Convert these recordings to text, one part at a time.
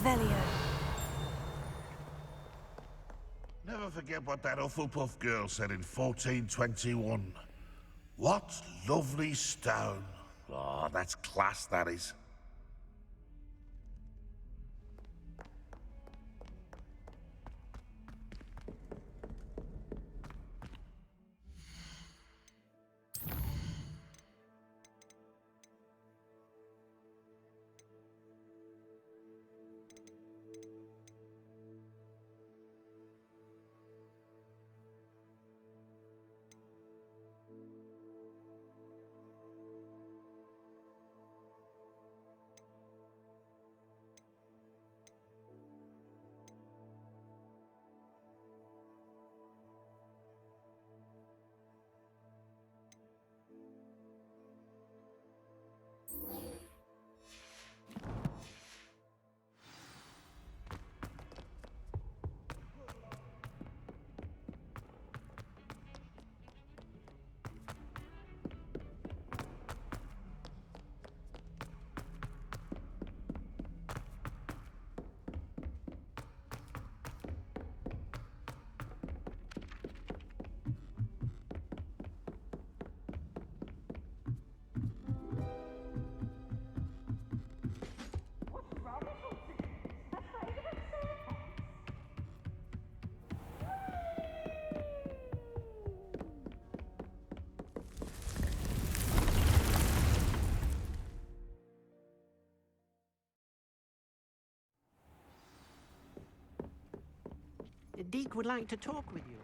Revelio. Never forget what that Hufflepuff girl said in 1421. What lovely stone. Oh, that's class, that is. Deek would like to talk with you.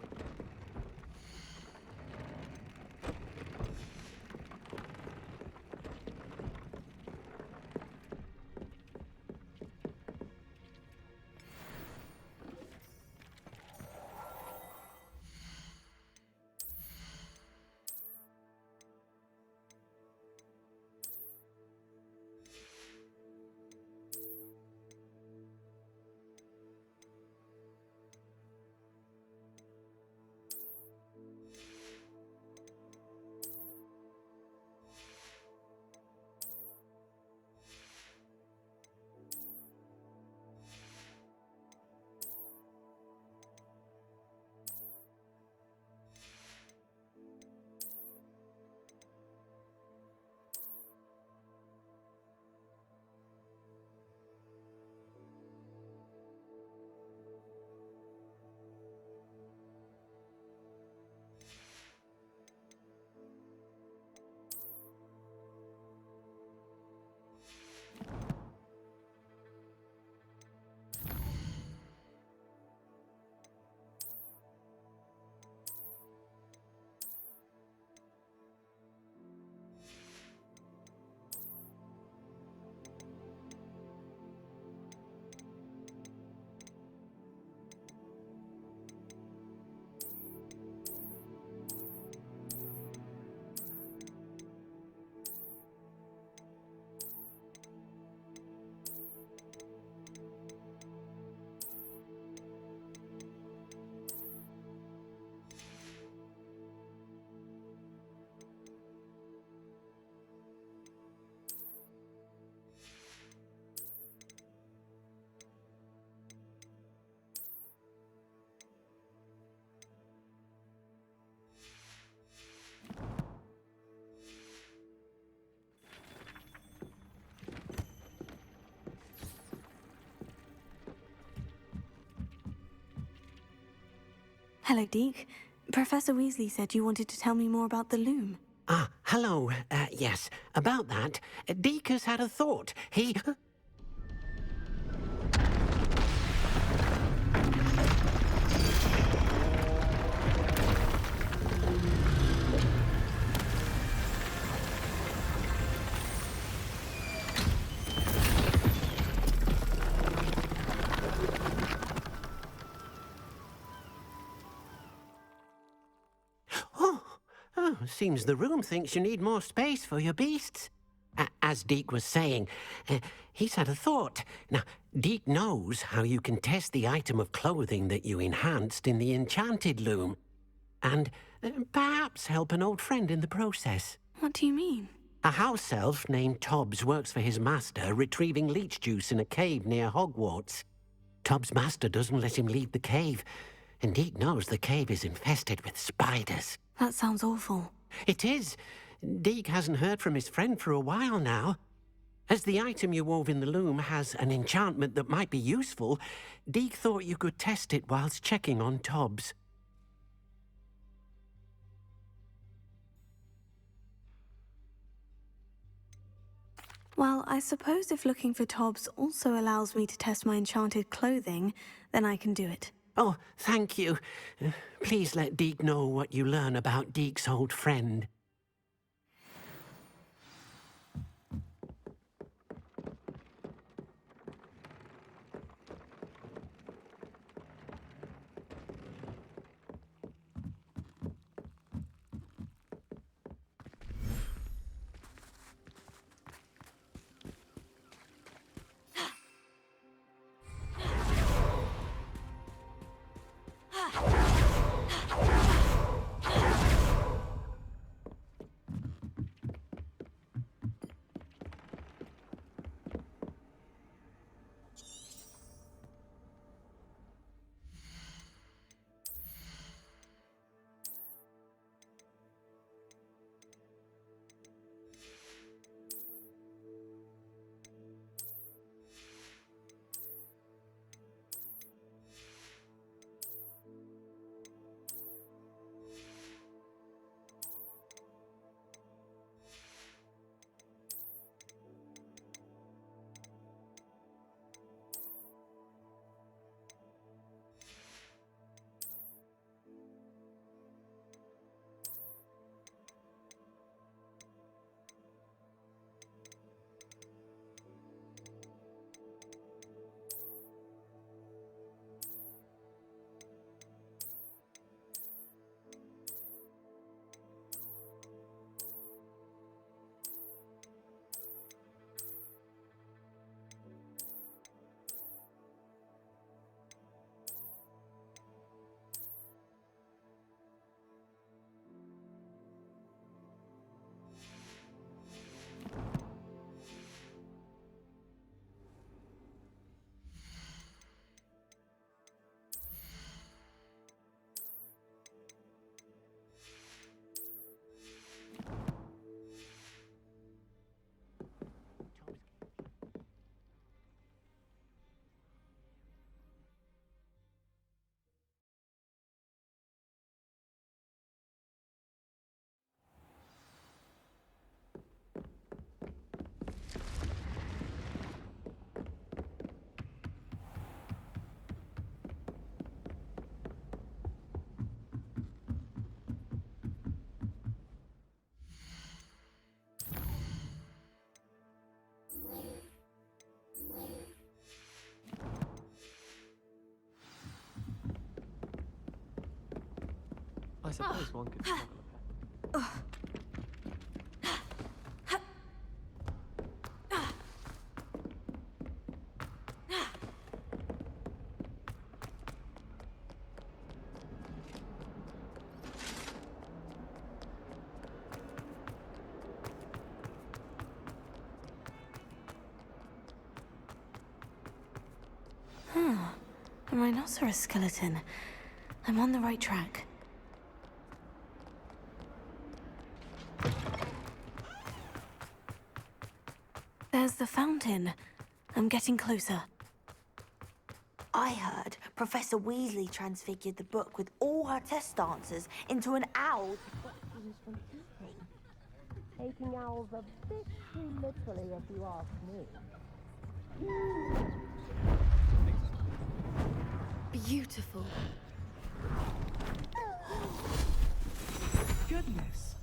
Hello, Deke. Professor Weasley said you wanted to tell me more about the loom. Ah, hello. Yes, about that. Deek has had a thought. He... Oh, seems the room thinks you need more space for your beasts. As Deek was saying, he's had a thought. Now, Deek knows how you can test the item of clothing that you enhanced in the enchanted loom. And perhaps help an old friend in the process. What do you mean? A house elf named Tobbs works for his master, retrieving leech juice in a cave near Hogwarts. Tobbs' master doesn't let him leave the cave, and Deke knows the cave is infested with spiders. That sounds awful. It is. Deke hasn't heard from his friend for a while now. As the item you wove in the loom has an enchantment that might be useful, Deke thought you could test it whilst checking on Tobbs. Well, I suppose if looking for Tobbs also allows me to test my enchanted clothing, then I can do it. Oh, thank you. Please let Deke know what you learn about Deke's old friend. I suppose one could smuggle a pet. A rhinoceros skeleton. I'm on the right track. There's the fountain. I'm getting closer. I heard Professor Weasley transfigured the book with all her test answers into an owl. Taking owls a bit too literally, if you ask me. Beautiful. Goodness.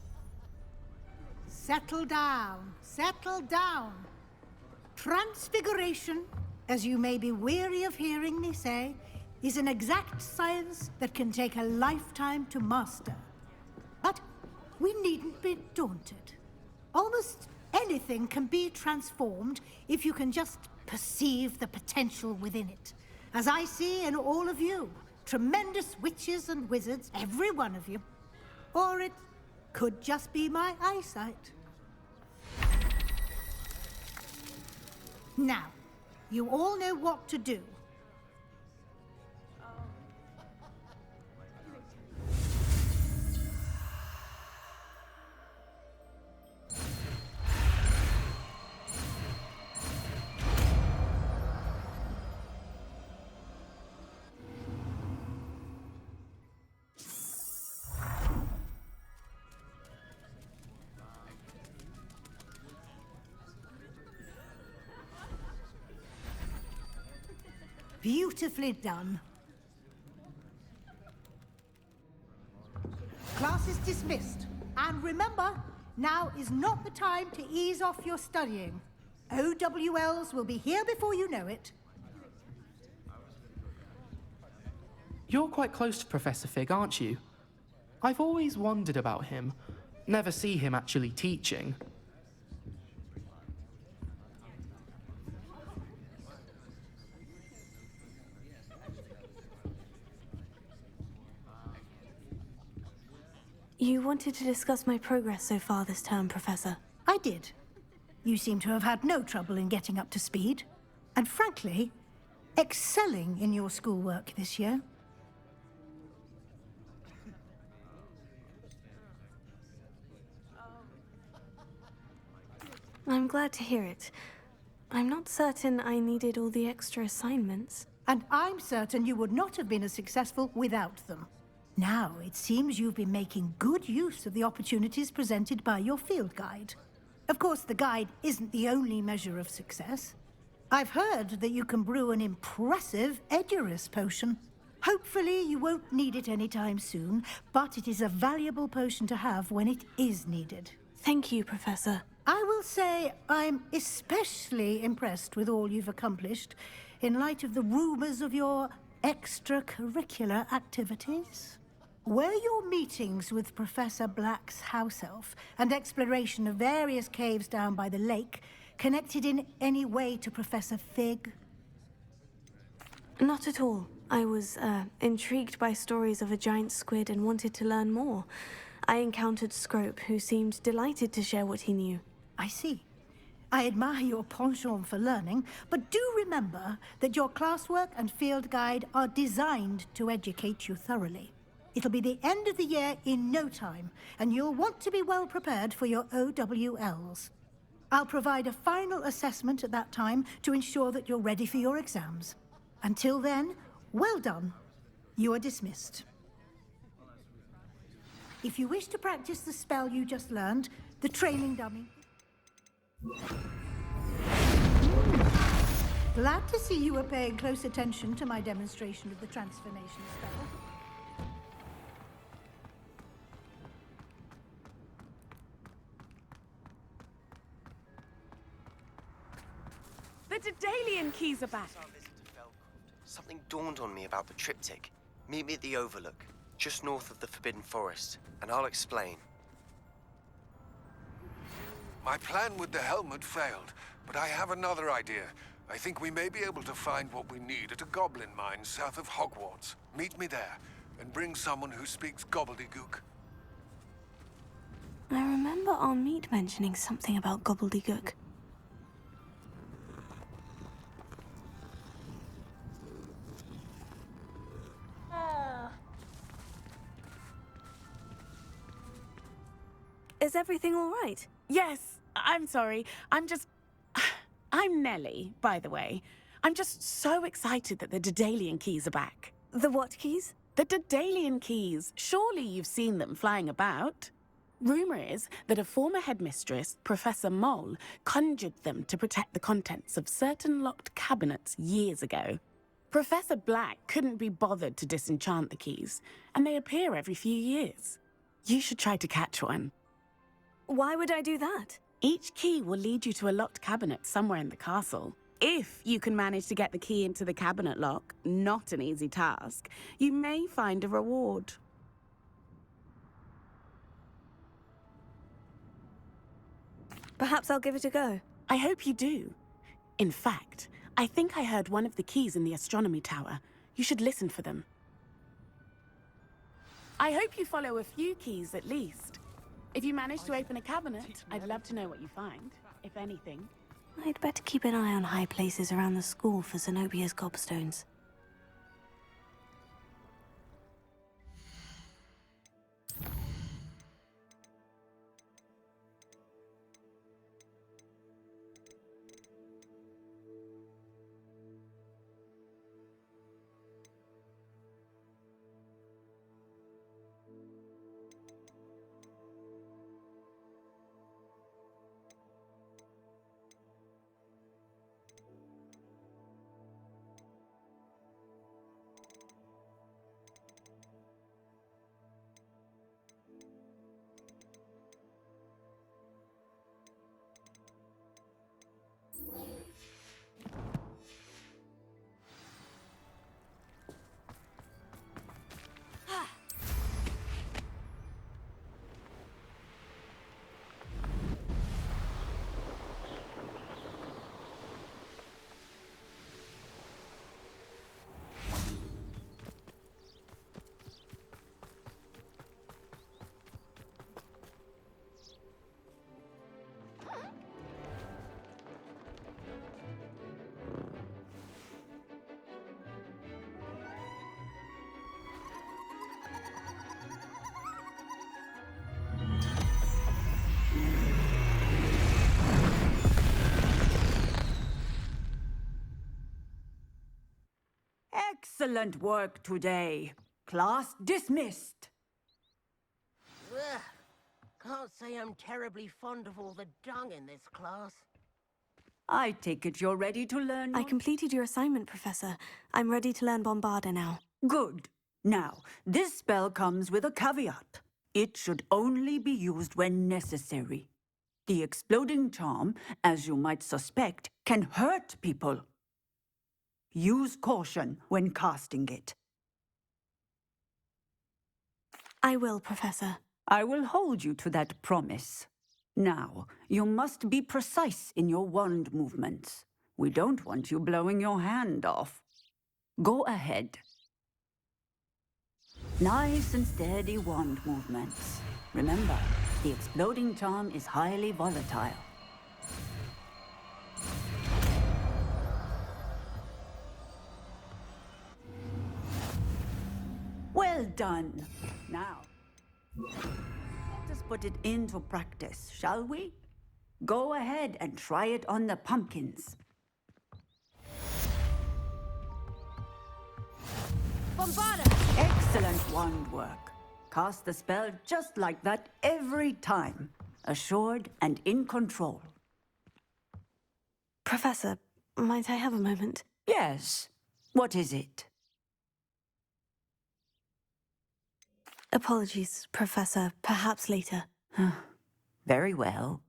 Settle down. Settle down. Transfiguration, as you may be weary of hearing me say, is an exact science that can take a lifetime to master. But we needn't be daunted. Almost anything can be transformed if you can just perceive the potential within it. As I see in all of you, tremendous witches and wizards, every one of you. Or it could just be my eyesight. Now, you all know what to do. Beautifully done. Class is dismissed. And remember, now is not the time to ease off your studying. OWLs will be here before you know it. You're quite close to Professor Fig, aren't you? I've always wondered about him. Never see him actually teaching. You wanted to discuss my progress so far this term, Professor. I did. You seem to have had no trouble in getting up to speed. And frankly, excelling in your schoolwork this year. I'm glad to hear it. I'm not certain I needed all the extra assignments. And I'm certain you would not have been as successful without them. Now, it seems you've been making good use of the opportunities presented by your field guide. Of course, the guide isn't the only measure of success. I've heard that you can brew an impressive Edurus potion. Hopefully, you won't need it anytime soon, but it is a valuable potion to have when it is needed. Thank you, Professor. I will say I'm especially impressed with all you've accomplished in light of the rumors of your extracurricular activities. Were your meetings with Professor Black's house elf and exploration of various caves down by the lake connected in any way to Professor Fig? Not at all. I was intrigued by stories of a giant squid and wanted to learn more. I encountered Scrope, who seemed delighted to share what he knew. I see. I admire your penchant for learning, but do remember that your classwork and field guide are designed to educate you thoroughly. It'll be the end of the year in no time, and you'll want to be well prepared for your OWLs. I'll provide a final assessment at that time to ensure that you're ready for your exams. Until then, well done. You are dismissed. If you wish to practice the spell you just learned, the trailing dummy... Glad to see you were paying close attention to my demonstration of the transformation spell. The Daedalian keys are back. Something dawned on me about the triptych. Meet me at the Overlook, just north of the Forbidden Forest, and I'll explain. My plan with the helmet failed, but I have another idea. I think we may be able to find what we need at a goblin mine south of Hogwarts. Meet me there, and bring someone who speaks gobbledygook. I remember our meet mentioning something about gobbledygook. Is everything all right? Yes, I'm sorry. I'm Nellie, by the way. I'm just so excited that the Daedalian keys are back. The what keys? The Daedalian keys. Surely you've seen them flying about. Rumour is that a former headmistress, Professor Mole, conjured them to protect the contents of certain locked cabinets years ago. Professor Black couldn't be bothered to disenchant the keys, and they appear every few years. You should try to catch one. Why would I do that? Each key will lead you to a locked cabinet somewhere in the castle. If you can manage to get the key into the cabinet lock, not an easy task, you may find a reward. Perhaps I'll give it a go. I hope you do. In fact, I think I heard one of the keys in the astronomy tower. You should listen for them. I hope you follow a few keys at least. If you manage to open a cabinet, I'd love to know what you find, if anything. I'd better keep an eye on high places around the school for Zenobia's gobstones. Excellent work today. Class dismissed. Ugh. Can't say I'm terribly fond of all the dung in this class. I take it you're ready to learn. I completed your assignment, Professor. I'm ready to learn Bombarda now. Good. Now, this spell comes with a caveat. It should only be used when necessary. The exploding charm, as you might suspect, can hurt people. Use caution when casting it. I will, Professor. I will hold you to that promise. Now, you must be precise in your wand movements. We don't want you blowing your hand off. Go ahead. Nice and steady wand movements. Remember, the exploding charm is highly volatile. Well done. Now, let us put it into practice, shall we? Go ahead and try it on the pumpkins. Bombarda! Excellent wand work. Cast the spell just like that every time. Assured and in control. Professor, might I have a moment? Yes. What is it? Apologies, Professor. Perhaps later. Very well.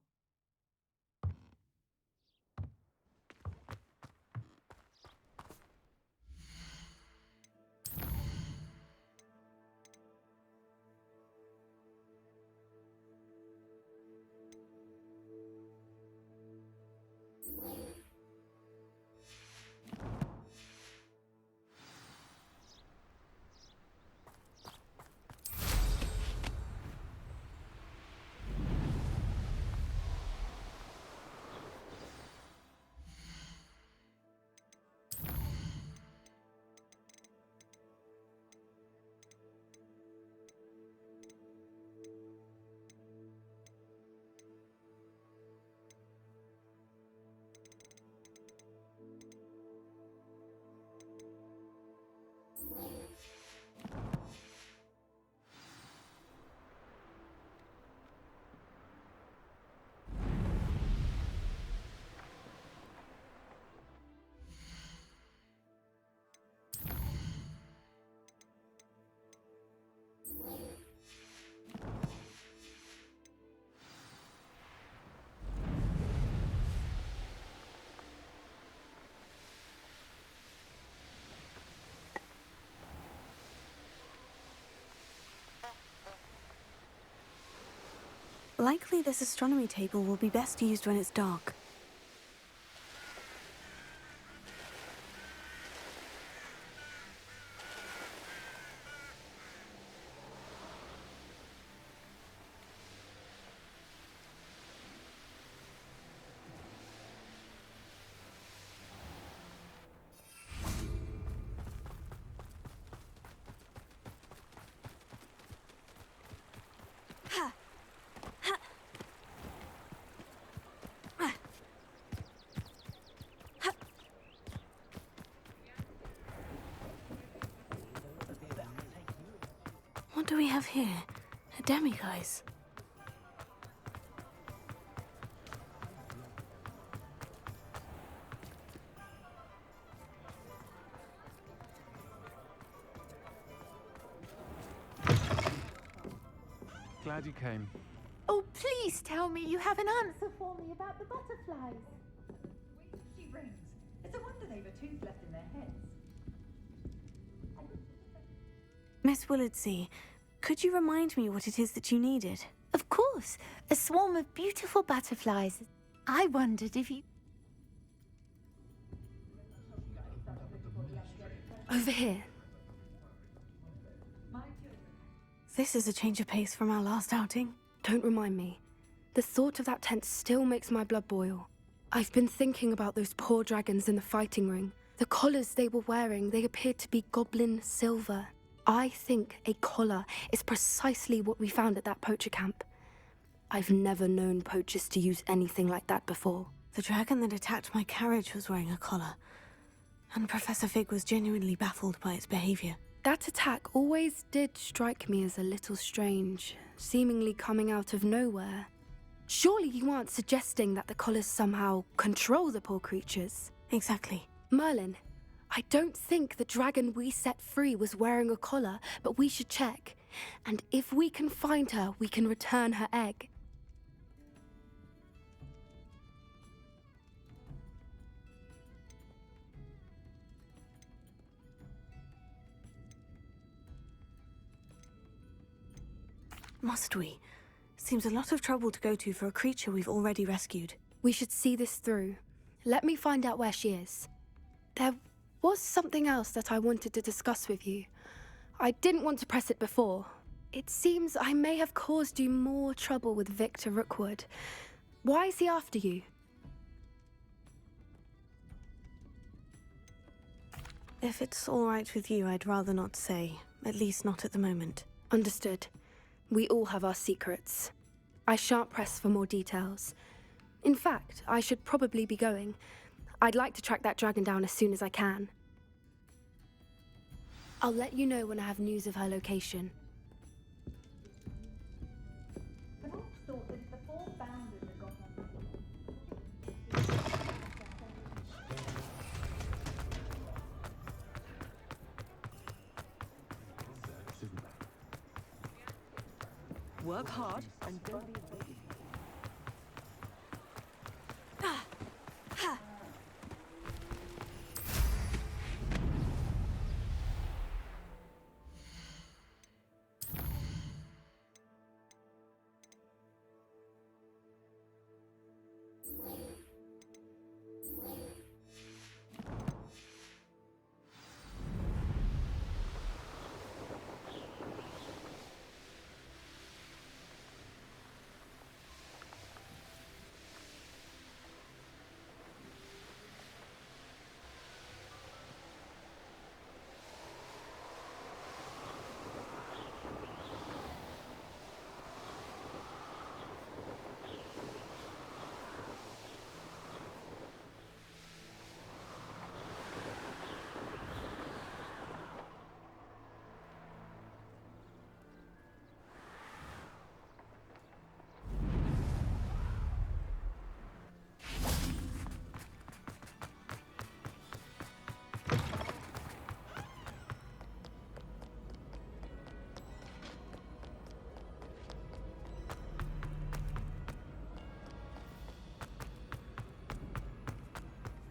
Likely this astronomy table will be best used when it's dark. do we have here? A demiguise. Glad you came. Oh, please tell me you have an answer for me about the butterflies. She rings. It's a wonder they've a tooth left in their heads. Miss Willardsey, could you remind me what it is that you needed? Of course, a swarm of beautiful butterflies. I wondered if you... Over here. This is a change of pace from our last outing. Don't remind me. The thought of that tent still makes my blood boil. I've been thinking about those poor dragons in the fighting ring. The collars they were wearing, they appeared to be goblin silver. I think a collar is precisely what we found at that poacher camp. I've never known poachers to use anything like that before. The dragon that attacked my carriage was wearing a collar, and Professor Fig was genuinely baffled by its behavior. That attack always did strike me as a little strange, seemingly coming out of nowhere. Surely you aren't suggesting that the collars somehow control the poor creatures? Exactly. Merlin, I don't think the dragon we set free was wearing a collar, but we should check. And if we can find her, we can return her egg. Must we? Seems a lot of trouble to go to for a creature we've already rescued. We should see this through. Let me find out where she is. There was something else that I wanted to discuss with you. I didn't want to press it before. It seems I may have caused you more trouble with Victor Rookwood. Why is he after you? If it's all right with you, I'd rather not say. At least not at the moment. Understood. We all have our secrets. I shan't press for more details. In fact, I should probably be going. I'd like to track that dragon down as soon as I can. I'll let you know when I have news of her location. Work hard and don't be afraid.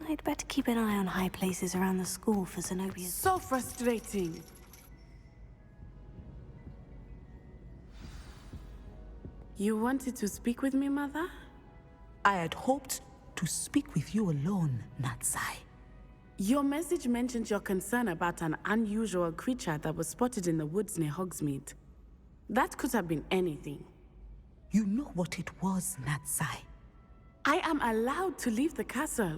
I'd better keep an eye on high places around the school for Zenobia's... So frustrating. You wanted to speak with me, Mother? I had hoped to speak with you alone, Natsai. Your message mentioned your concern about an unusual creature that was spotted in the woods near Hogsmeade. That could have been anything. You know what it was, Natsai. I am allowed to leave the castle.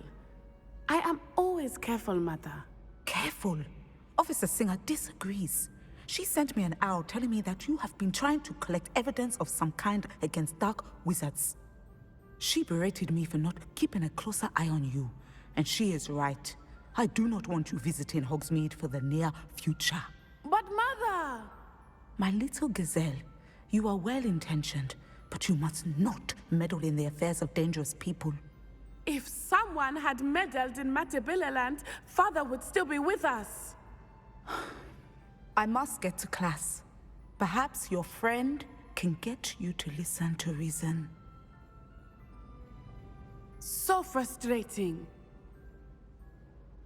I am always careful, Mother. Careful? Officer Singer disagrees. She sent me an owl telling me that you have been trying to collect evidence of some kind against dark wizards. She berated me for not keeping a closer eye on you. And she is right. I do not want you visiting Hogsmeade for the near future. But Mother! My little gazelle, you are well-intentioned, but you must not meddle in the affairs of dangerous people. If someone had meddled in Matabeleland, Father would still be with us. I must get to class. Perhaps your friend can get you to listen to reason. So frustrating.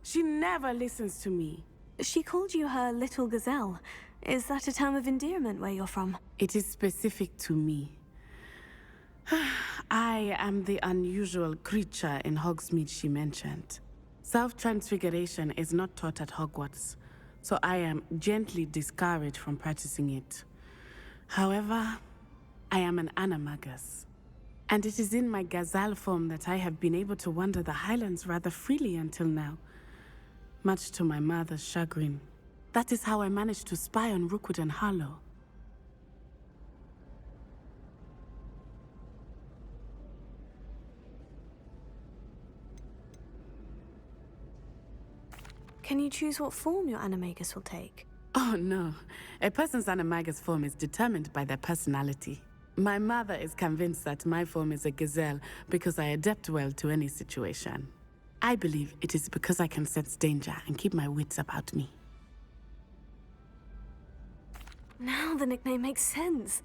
She never listens to me. She called you her little gazelle. Is that a term of endearment where you're from? It is specific to me. I am the unusual creature in Hogsmeade she mentioned. Self-transfiguration is not taught at Hogwarts, so I am gently discouraged from practicing it. However, I am an animagus, and it is in my gazelle form that I have been able to wander the Highlands rather freely until now, much to my mother's chagrin. That is how I managed to spy on Rookwood and Harlow. Can you choose what form your animagus will take? Oh no, a person's animagus form is determined by their personality. My mother is convinced that my form is a gazelle because I adapt well to any situation. I believe it is because I can sense danger and keep my wits about me. Now the nickname makes sense.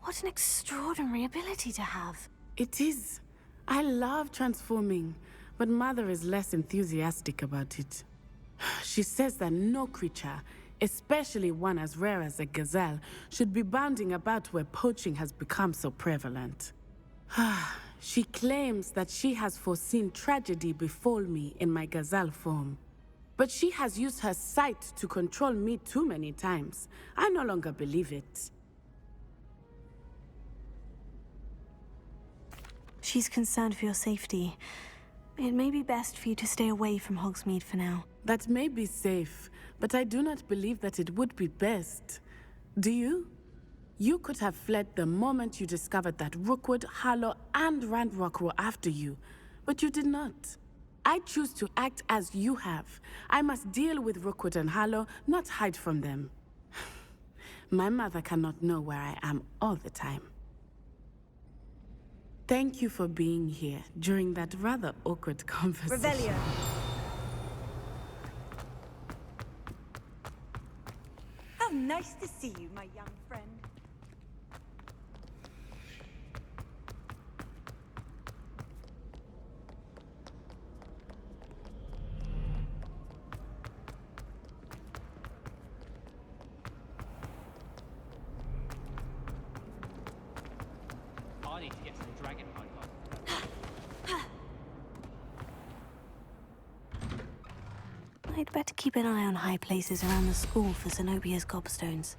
What an extraordinary ability to have. It is. I love transforming, but Mother is less enthusiastic about it. She says that no creature, especially one as rare as a gazelle, should be bounding about where poaching has become so prevalent. She claims that she has foreseen tragedy befall me in my gazelle form. But she has used her sight to control me too many times. I no longer believe it. She's concerned for your safety. It may be best for you to stay away from Hogsmeade for now. That may be safe, but I do not believe that it would be best. Do you? You could have fled the moment you discovered that Rookwood, Harlow, and Ranrock were after you, but you did not. I choose to act as you have. I must deal with Rookwood and Harlow, not hide from them. My mother cannot know where I am all the time. Thank you for being here during that rather awkward conversation. Revelio. How nice to see you, my young friend. I need to get some dragon hide. I'd better keep an eye on high places around the school for Zenobia's gobstones.